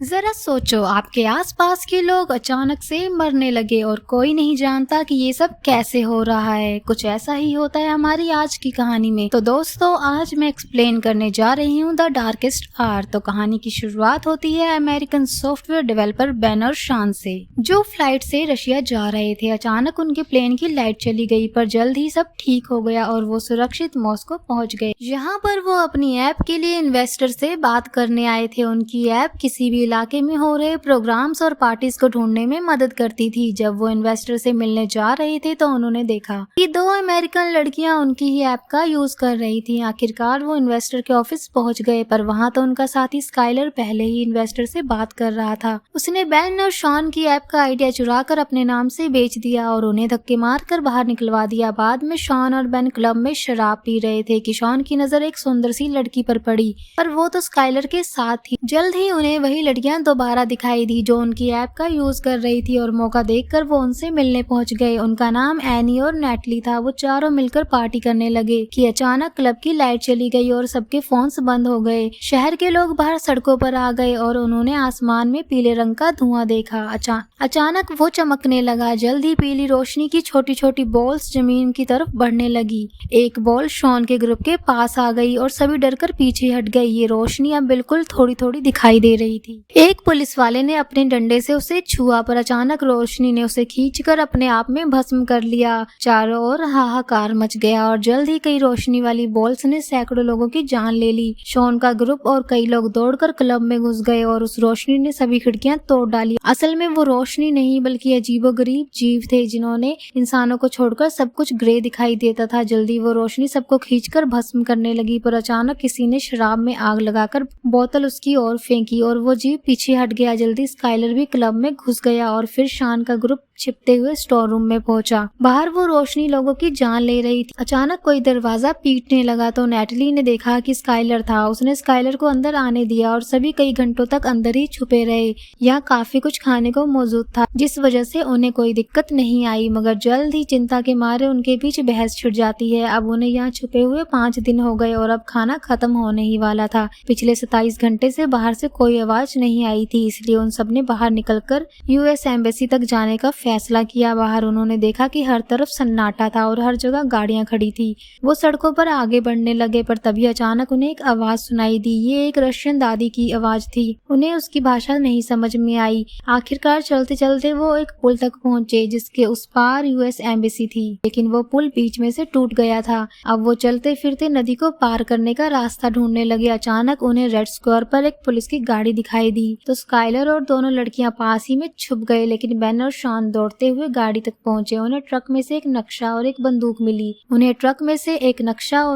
जरा सोचो, आपके आसपास के लोग अचानक से मरने लगे और कोई नहीं जानता कि ये सब कैसे हो रहा है। कुछ ऐसा ही होता है हमारी आज की कहानी में। तो दोस्तों, आज मैं एक्सप्लेन करने जा रही हूँ द डार्केस्ट आवर। तो कहानी की शुरुआत होती है अमेरिकन सॉफ्टवेयर डेवलपर बेन और शॉन से, जो फ्लाइट से रशिया जा रहे थे। अचानक उनके प्लेन की लाइट चली गई, पर जल्द ही सब ठीक हो गया और वो सुरक्षित मॉस्को पहुँच गए। यहाँ पर वो अपनी ऐप के लिए इन्वेस्टर से बात करने आए थे। उनकी ऐप किसी भी इलाके में हो रहे प्रोग्राम्स और पार्टीज को ढूंढने में मदद करती थी। जब वो इन्वेस्टर से मिलने जा रहे थे तो उन्होंने देखा कि दो अमेरिकन लड़कियां उनकी ही ऐप का यूज कर रही थी। आखिरकार वो इन्वेस्टर के ऑफिस पहुंच गए, पर वहां तो उनका साथी स्काइलर पहले ही इन्वेस्टर से बात कर रहा था। उसने बेन और शॉन की ऐप का आइडिया चुरा कर अपने नाम से बेच दिया और उन्हें धक्के मार कर बाहर निकलवा दिया। बाद में शॉन और बेन क्लब में शराब पी रहे थे कि शॉन की नजर एक सुंदर सी लड़की पर पड़ी, पर वो तो स्काइलर के साथ थी। जल्द ही उन्हें वही लड़कियां दोबारा दिखाई दी जो उनकी ऐप का यूज कर रही थी और मौका देखकर वो उनसे मिलने पहुंच गए। उनका नाम एनी और नेटली था। वो चारों मिलकर पार्टी करने लगे कि अचानक क्लब की लाइट चली गई और सबके फोन्स बंद हो गए। शहर के लोग बाहर सड़कों पर आ गए और उन्होंने आसमान में पीले रंग का धुआं देखा। अचानक वो चमकने लगा। जल्द ही पीली रोशनी की छोटी छोटी बॉल्स जमीन की तरफ बढ़ने लगी। एक बॉल शॉन के ग्रुप के पास आ गई और सभी डरकर पीछे हट गए। ये रोशनी अब बिल्कुल थोड़ी थोड़ी दिखाई दे रही थी। एक पुलिस वाले ने अपने डंडे से उसे छुआ, पर अचानक रोशनी ने उसे खींचकर अपने आप में भस्म कर लिया। चारों ओर हाहाकार मच गया और जल्द ही कई रोशनी वाली बॉल्स ने सैकड़ों लोगों की जान ले ली। शॉन का ग्रुप और कई लोग दौड़कर क्लब में घुस गए और उस रोशनी ने सभी खिड़कियां तोड़ डाली। असल में वो रोशनी नहीं बल्कि अजीबोगरीब जीव थे जिन्होंने इंसानों को छोड़कर सब कुछ ग्रे दिखाई देता था। जल्दी वो रोशनी सबको खींचकर भस्म करने लगी, पर अचानक किसी ने शराब में आग लगाकर बोतल उसकी ओर फेंकी और वो जीव पीछे हट गया। जल्दी स्काइलर भी क्लब में घुस गया और फिर शॉन का ग्रुप छिपते हुए स्टोर रूम में पहुंचा। बाहर वो रोशनी लोगों की जान ले रही थी। अचानक कोई दरवाजा पीटने लगा तो नेटली ने देखा कि स्काइलर था। उसने स्काइलर को अंदर आने दिया और सभी कई घंटों तक अंदर ही छुपे रहे। यहाँ काफी कुछ खाने को मौजूद था, जिस वजह से उन्हें कोई दिक्कत नहीं आई, मगर जल्द ही चिंता के मारे उनके बीच बहस छिड़ जाती है। अब उन्हें यहाँ छुपे हुए 5 दिन हो गए और अब खाना खत्म होने ही वाला था। पिछले 27 घंटे से बाहर से कोई आवाज नहीं आई थी, इसलिए उन सबने बाहर निकलकर यूएस एम्बेसी तक जाने का फैसला किया। बाहर उन्होंने देखा कि हर तरफ सन्नाटा था और हर जगह गाड़ियां खड़ी थी। वो सड़कों पर आगे बढ़ने लगे, पर तभी अचानक उन्हें एक आवाज सुनाई दी। ये एक रशियन दादी की आवाज थी। उन्हें उसकी भाषा नहीं समझ में आई। आखिरकार चलते चलते वो एक पुल तक पहुंचे जिसके उस पार यूएस एम्बेसी थी, लेकिन वो पुल बीच में से टूट गया था। अब वो चलते फिरते नदी को पार करने का रास्ता ढूंढने लगे। अचानक उन्हें रेड स्क्वायर पर एक पुलिस की गाड़ी दिखाई दी तो स्काइलर और दोनों लड़कियां पास ही में छुप गए, लेकिन बेन और शॉन दौड़ते हुए गाड़ी तक पहुंचे। उन्हें ट्रक में से एक नक्शा और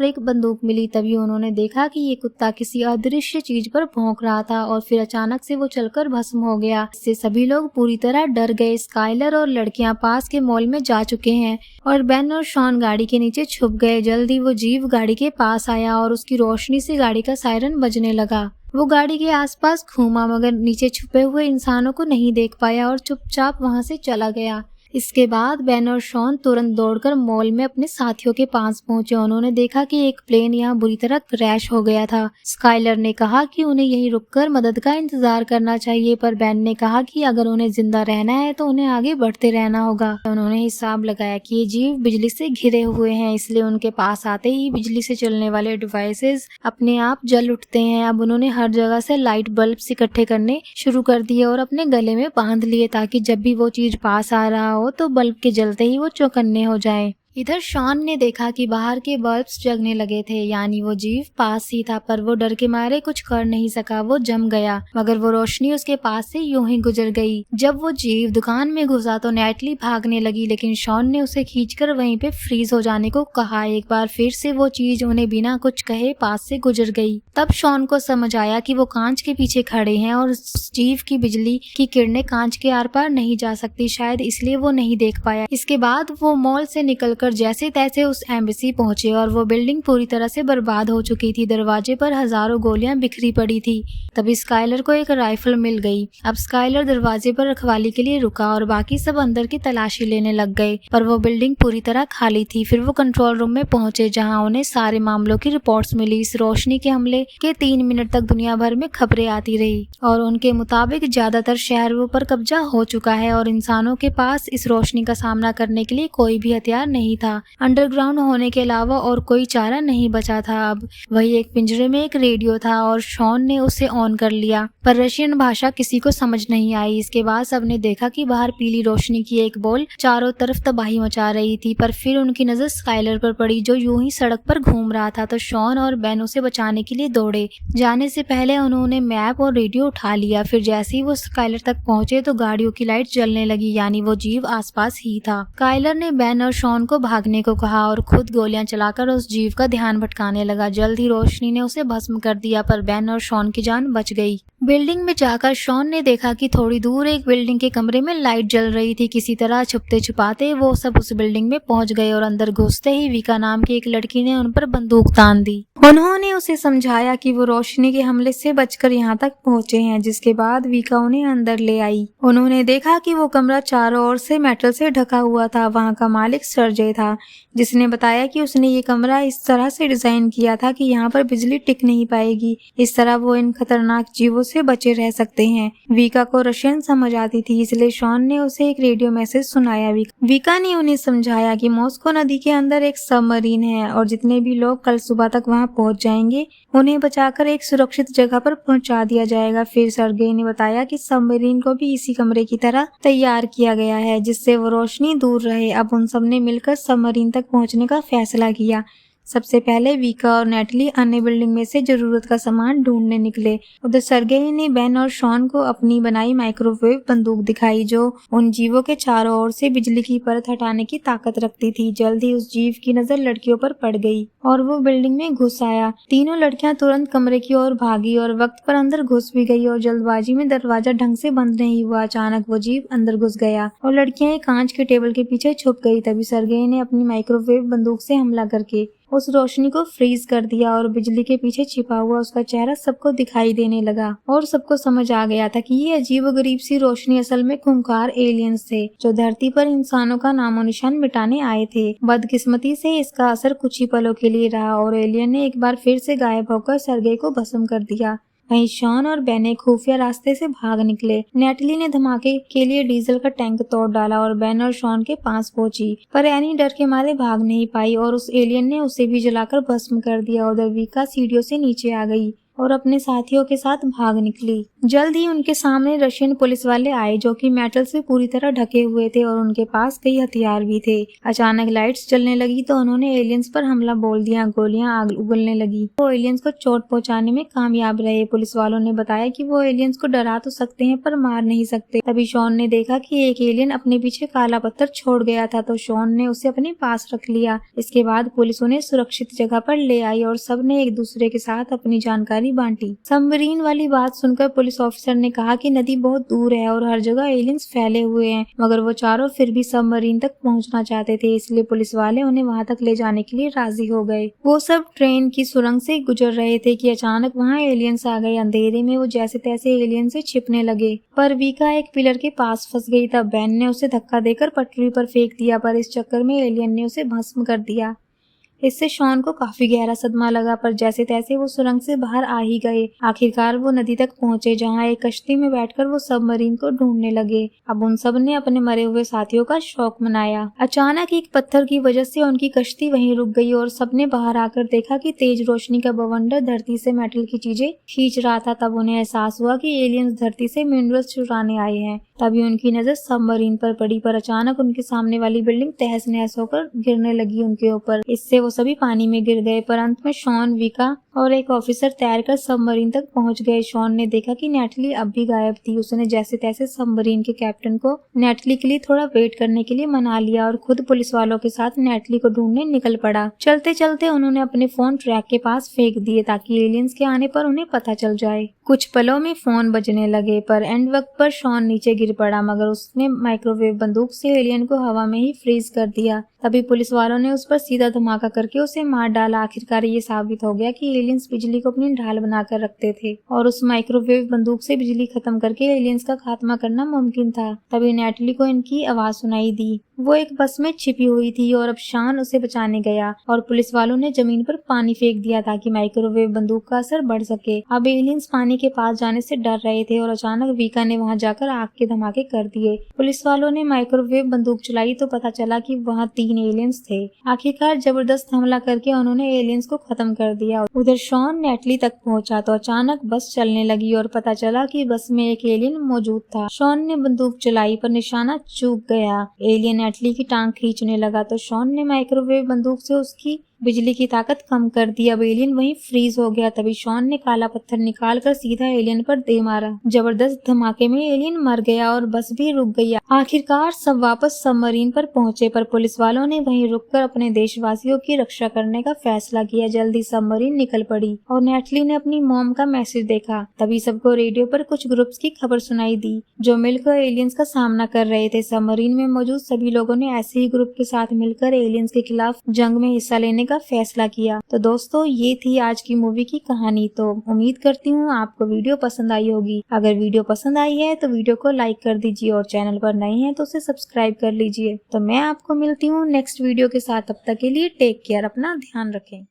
एक बंदूक मिली। तभी उन्होंने देखा कि ये कुत्ता किसी अदृश्य चीज पर भौंक रहा था और फिर अचानक से वो चलकर भस्म हो गया। इससे सभी लोग पूरी तरह डर गए। स्काइलर और लड़कियां पास के मॉल में जा चुके हैं और बेन और शॉन गाड़ी के नीचे छुप गए। जल्दी वो जीव गाड़ी के पास आया और उसकी रोशनी से गाड़ी का सायरन बजने लगा। वो गाड़ी के आसपास घूमा, मगर नीचे छुपे हुए इंसानों को नहीं देख पाया और चुपचाप वहां से चला गया। इसके बाद बेन और शॉन तुरंत दौड़कर मॉल में अपने साथियों के पास पहुंचे। उन्होंने देखा कि एक प्लेन यहाँ बुरी तरह क्रैश हो गया था। स्काइलर ने कहा कि उन्हें यहीं रुककर मदद का इंतजार करना चाहिए, पर बेन ने कहा कि अगर उन्हें जिंदा रहना है तो उन्हें आगे बढ़ते रहना होगा। उन्होंने हिसाब लगाया कि ये जीव बिजली से घिरे हुए हैं, इसलिए उनके पास आते ही बिजली से चलने वाले डिवाइसेस अपने आप जल उठते हैं। अब उन्होंने हर जगह से लाइट बल्ब इकट्ठे करने शुरू कर दिए और अपने गले में बांध लिए, ताकि जब भी वो चीज पास आ रहा हो तो बल्ब के जलते ही वो चौकन्ने हो जाए। इधर शॉन ने देखा कि बाहर के बल्ब्स जगने लगे थे, यानी वो जीव पास ही था, पर वो डर के मारे कुछ कर नहीं सका। वो जम गया, मगर वो रोशनी उसके पास से यूं ही गुजर गई। जब वो जीव दुकान में घुसा तो नेटली भागने लगी, लेकिन शॉन ने उसे खींचकर वहीं पे फ्रीज हो जाने को कहा। एक बार फिर से वो चीज उन्हें बिना कुछ कहे पास से गुजर गई। तब शॉन को समझ आया कि वो कांच के पीछे खड़े हैं और उस जीव की बिजली की किरणें कांच के आर पार नहीं जा सकती, शायद इसलिए वो नहीं देख पाया। इसके बाद वो मॉल से निकलकर छोड़कर जैसे तैसे उस एम्बेसी पहुंचे और वो बिल्डिंग पूरी तरह से बर्बाद हो चुकी थी। दरवाजे पर हजारों गोलियां बिखरी पड़ी थी। तभी स्काइलर को एक राइफल मिल गई। अब स्काइलर दरवाजे पर रखवाली के लिए रुका और बाकी सब अंदर की तलाशी लेने लग गए, पर वो बिल्डिंग पूरी तरह खाली थी। फिर वो कंट्रोल रूम में पहुंचे जहां उन्हें सारे मामलों की रिपोर्ट्स मिली। इस रोशनी के हमले के 3 मिनट तक दुनिया भर में खबरें आती रही और उनके मुताबिक ज्यादातर शहरों पर कब्जा हो चुका है और इंसानों के पास इस रोशनी का सामना करने के लिए कोई भी हथियार नहीं था। अंडरग्राउंड होने के अलावा और कोई चारा नहीं बचा था। अब वही एक पिंजरे में एक रेडियो था और शॉन ने उसे ऑन कर लिया, पर रशियन भाषा किसी को समझ नहीं आई। इसके बाद सबने देखा कि बाहर पीली रोशनी की एक बॉल चारों तरफ तबाही मचा रही थी, पर फिर उनकी नजर स्काइलर पर पड़ी जो यूं ही सड़क पर घूम रहा था। तो शॉन और बेन उसे बचाने के लिए दौड़े। जाने से पहले उन्होंने मैप और रेडियो उठा लिया। फिर जैसे ही वो स्काइलर तक पहुंचे तो गाड़ियों की लाइट जलने लगी, यानी वो जीव आसपास ही था। स्काइलर ने बेन और शॉन को भागने को कहा और खुद गोलियां चलाकर उस जीव का ध्यान भटकाने लगा। जल्द ही रोशनी ने उसे भस्म कर दिया, पर बेन और शॉन की जान बच गई। बिल्डिंग में जाकर शॉन ने देखा कि थोड़ी दूर एक बिल्डिंग के कमरे में लाइट जल रही थी। किसी तरह छुपते छुपाते वो सब उस बिल्डिंग में पहुंच गए और अंदर घुसते ही विका नाम की एक लड़की ने उन पर बंदूक तान दी। उन्होंने उसे समझाया कि वो रोशनी के हमले से बचकर यहाँ तक पहुंचे हैं, जिसके बाद विका उन्हें अंदर ले आई। उन्होंने देखा कि वो कमरा चारों ओर से मेटल से ढका हुआ था। वहाँ का मालिक सर्जे था, जिसने बताया कि उसने ये कमरा इस तरह से डिजाइन किया था कि यहाँ पर बिजली टिक नहीं पाएगी। इस तरह वो इन खतरनाक जीवों से बचे रह सकते हैं। विका को रशियन समझ आती थी, इसलिए शॉन ने उसे एक रेडियो मैसेज सुनाया। विका ने उन्हें समझाया कि मॉस्को नदी के अंदर एक सबमरीन है और जितने भी लोग कल सुबह तक वहाँ पहुँच जाएंगे उन्हें बचाकर एक सुरक्षित जगह पर पहुँचा दिया जाएगा। फिर सर्गे ने बताया कि सबमरीन को भी इसी कमरे की तरह तैयार किया गया है, जिससे वो रोशनी दूर रहे। अब उन सब ने मिलकर सबमरीन तक पहुंचने का फैसला किया। सबसे पहले विका और नेटली अन्य बिल्डिंग में से जरूरत का सामान ढूंढने निकले। उधर सर्गेई ने बेन और शॉन को अपनी बनाई माइक्रोवेव बंदूक दिखाई, जो उन जीवों के चारों ओर से बिजली की परत हटाने की ताकत रखती थी। जल्द ही उस जीव की नजर लड़कियों पर पड़ गई और वो बिल्डिंग में घुस आया। तीनों लड़कियां तुरंत कमरे की ओर भागी और वक्त पर अंदर घुस भी गई और जल्दबाजी में दरवाजा ढंग से बंद नहीं हुआ। अचानक वो जीव अंदर घुस गया और लड़कियां एक कांच के टेबल के पीछे छुप गई। तभी सर्गेई ने अपनी माइक्रोवेव बंदूक से हमला करके उस रोशनी को फ्रीज कर दिया और बिजली के पीछे छिपा हुआ उसका चेहरा सबको दिखाई देने लगा और सबको समझ आ गया था कि ये अजीबोगरीब सी रोशनी असल में खूंखार एलियंस थे, जो धरती पर इंसानों का नामो निशान मिटाने आए थे। बदकिस्मती से इसका असर कुछ ही पलों के लिए रहा और एलियन ने एक बार फिर से गायब होकर सर्गे को भस्म कर दिया। वहीं शॉन और बेन एक खुफिया रास्ते से भाग निकले। नेटली ने धमाके के लिए डीजल का टैंक तोड़ डाला और बेन और शॉन के पास पहुंची, पर एनी डर के मारे भाग नहीं पाई और उस एलियन ने उसे भी जलाकर भस्म कर दिया। उधर विका सीढ़ियों से नीचे आ गई और अपने साथियों के साथ भाग निकली। जल्द ही उनके सामने रशियन पुलिस वाले आए, जो कि मेटल से पूरी तरह ढके हुए थे और उनके पास कई हथियार भी थे। अचानक लाइट्स जलने लगी तो उन्होंने एलियंस पर हमला बोल दिया। गोलियां आग उगलने लगी। वो एलियंस को चोट पहुंचाने में कामयाब रहे। पुलिस वालों ने बताया कि वो एलियंस को डरा तो सकते हैं पर मार नहीं सकते। तभी शॉन ने देखा कि एक एलियन अपने पीछे काला पत्थर छोड़ गया था, तो शॉन ने उसे अपने पास रख लिया। इसके बाद पुलिस उन्हें सुरक्षित जगह पर ले आई और सब ने एक दूसरे के साथ अपनी जानकारी बांटी। सबमरीन वाली बात सुनकर पुलिस ऑफिसर ने कहा कि नदी बहुत दूर है और हर जगह एलियंस फैले हुए हैं, मगर वो चारों फिर भी सबमरीन तक पहुंचना चाहते थे, इसलिए पुलिस वाले उन्हें वहां तक ले जाने के लिए राजी हो गए। वो सब ट्रेन की सुरंग से गुजर रहे थे कि अचानक वहां एलियंस आ गए। अंधेरे में वो जैसे तैसे एलियन से छिपने लगे, पर विका एक पिलर के पास फंस गई। तब बेन ने उसे धक्का देकर पटरी पर फेंक दिया, पर इस चक्कर में एलियन ने उसे भस्म कर दिया। इससे शॉन को काफी गहरा सदमा लगा, पर जैसे तैसे वो सुरंग से बाहर आ ही गए। आखिरकार वो नदी तक पहुंचे, जहां एक कश्ती में बैठकर वो सबमरीन को ढूंढने लगे। अब उन सब ने अपने मरे हुए साथियों का शौक मनाया। अचानक एक पत्थर की वजह से उनकी कश्ती वहीं रुक गई और सबने बाहर आकर देखा कि तेज रोशनी का बवंडर धरती से मेटल की चीजें खींच रहा था। तब उन्हें एहसास हुआ कि एलियंस धरती से मिनरल्स चुराने आए हैं। तभी उनकी नजर सबमरीन पर पड़ी, पर अचानक उनके सामने वाली बिल्डिंग तहस नहस होकर गिरने लगी उनके ऊपर। इससे वो सभी पानी में गिर गए, पर अंत में शॉन, विका और एक ऑफिसर तैरकर सबमरीन तक पहुंच गए। शॉन ने देखा कि नेटली अब भी गायब थी। उसने जैसे तैसे सबमरीन के कैप्टन को नेटली के लिए थोड़ा वेट करने के लिए मना लिया और खुद पुलिस वालों के साथ नेटली को ढूंढने निकल पड़ा। चलते चलते उन्होंने अपने फोन ट्रैक के पास फेंक दिए ताकि एलियंस के आने पर उन्हें पता चल जाए। कुछ पलों में फोन बजने लगे, पर एंड वक्त पर शॉन नीचे गिर पड़ा, मगर उसने माइक्रोवेव बंदूक से एलियन को हवा में ही फ्रीज कर दिया। तभी पुलिस वालों ने उस पर सीधा धमाका करके उसे मार डाला। आखिरकार ये साबित हो गया कि एलियंस बिजली को अपनी ढाल बनाकर रखते थे और उस माइक्रोवेव बंदूक से बिजली खत्म करके एलियंस का खात्मा करना मुमकिन था। तभी नेटली को इनकी आवाज सुनाई दी। वो एक बस में छिपी हुई थी और अब शॉन उसे बचाने गया और पुलिस वालों ने जमीन पर पानी फेंक दिया ताकि माइक्रोवेव बंदूक का असर बढ़ सके। अब एलियंस पानी के पास जाने से डर रहे थे और अचानक विका ने वहां जाकर आग के धमाके कर दिए। पुलिस वालों ने माइक्रोवेव बंदूक चलाई तो पता चला कि वहां 3 एलियंस थे। आखिरकार जबरदस्त हमला करके उन्होंने एलियंस को खत्म कर दिया। उधर शॉन नेटली तक पहुंचा तो अचानक बस चलने लगी और पता चला कि बस में एक एलियन मौजूद था। शॉन ने बंदूक चलाई पर निशाना चूक गया। एलियन नेटली की टांग खींचने लगा तो शॉन ने माइक्रोवेव बंदूक से उसकी बिजली की ताकत कम कर दी। अब एलियन वहीं फ्रीज हो गया। तभी शॉन ने काला पत्थर निकालकर सीधा एलियन पर दे मारा। जबरदस्त धमाके में एलियन मर गया और बस भी रुक गई। आखिरकार सब वापस सबमरीन पर पहुंचे, पर पुलिस वालों ने वहीं रुककर अपने देशवासियों की रक्षा करने का फैसला किया। जल्दी सबमरीन निकल पड़ी और नेटली ने अपनी मॉम का मैसेज देखा। तभी सबको रेडियो पर कुछ ग्रुप्स की खबर सुनाई दी जो मिलकर एलियंस का सामना कर रहे थे। सबमरीन में मौजूद सभी लोगों ने ऐसे ही ग्रुप के साथ मिलकर एलियंस के खिलाफ जंग में हिस्सा लेने का फैसला किया। तो दोस्तों, ये थी आज की मूवी की कहानी। तो उम्मीद करती हूँ आपको वीडियो पसंद आई होगी। अगर वीडियो पसंद आई है तो वीडियो को लाइक कर दीजिए और चैनल पर नए हैं तो उसे सब्सक्राइब कर लीजिए। तो मैं आपको मिलती हूँ नेक्स्ट वीडियो के साथ। तब तक के लिए टेक केयर, अपना ध्यान रखें।